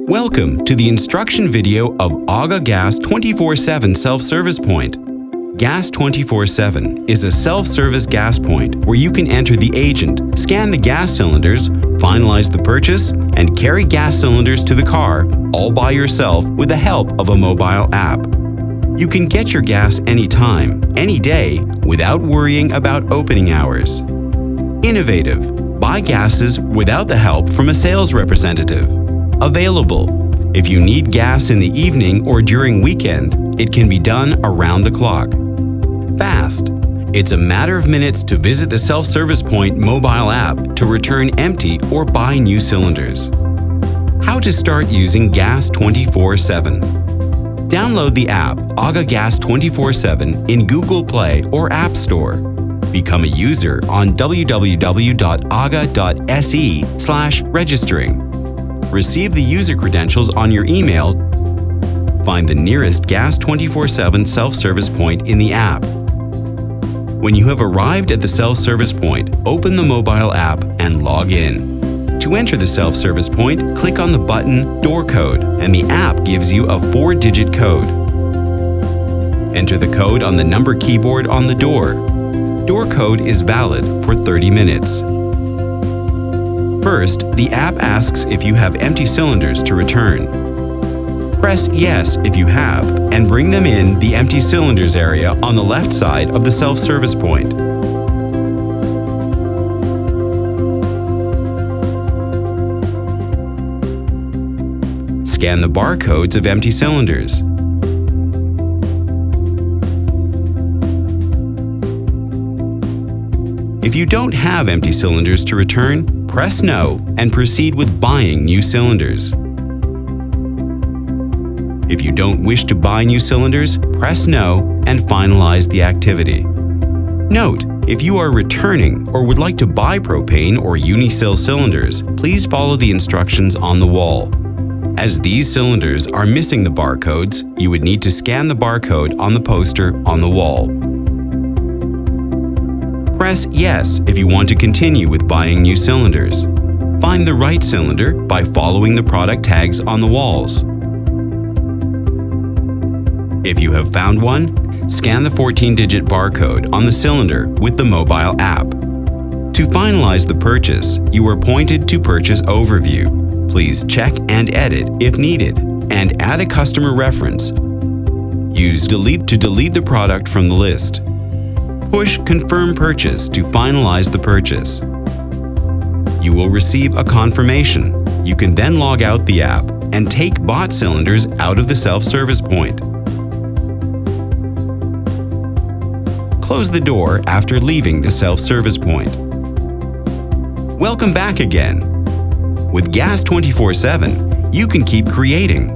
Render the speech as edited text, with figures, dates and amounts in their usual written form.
Welcome to the instruction video of Linde Gas 24/7 self-service point. Gas 24/7 is a self-service gas point where you can enter the agent, scan the gas cylinders, finalize the purchase, and carry gas cylinders to the car all by yourself with the help of a mobile app. You can get your gas anytime, any day, without worrying about opening hours. Innovative. Buy gases without the help from a sales representative. Available. If you need gas in the evening or during weekend, it can be done around the clock. Fast. It's a matter of minutes to visit the self-service point mobile app to return empty or buy new cylinders. How to start using Gas 24/7. Download the app Linde Gas 24/7 in Google Play or App Store. Become a user on www.aga.se/registering. Receive the user credentials on your email. Find the nearest Gas 24/7 self-service point in the app. When you have arrived at the self-service point, open the mobile app and log in. To enter the self-service point, click on the button Door Code, and the app gives you a 4-digit code. Enter the code on the number keyboard on the door. Door code is valid for 30 minutes. First, the app asks if you have empty cylinders to return. Press Yes if you have, and bring them in the empty cylinders area on the left side of the self-service point. Scan the barcodes of empty cylinders. If you don't have empty cylinders to return, press No and proceed with buying new cylinders. If you don't wish to buy new cylinders, press No and finalize the activity. Note, if you are returning or would like to buy propane or Unicell cylinders, please follow the instructions on the wall. As these cylinders are missing the barcodes, you would need to scan the barcode on the poster on the wall. Press Yes if you want to continue with buying new cylinders. Find the right cylinder by following the product tags on the walls. If you have found one, scan the 14-digit barcode on the cylinder with the mobile app. To finalize the purchase, you are pointed to Purchase Overview. Please check and edit if needed, and add a customer reference. Use Delete to delete the product from the list. Push Confirm Purchase to finalize the purchase. You will receive a confirmation. You can then log out the app and take bought cylinders out of the self-service point. Close the door after leaving the self-service point. Welcome back again. With Gas 24/7, you can keep creating,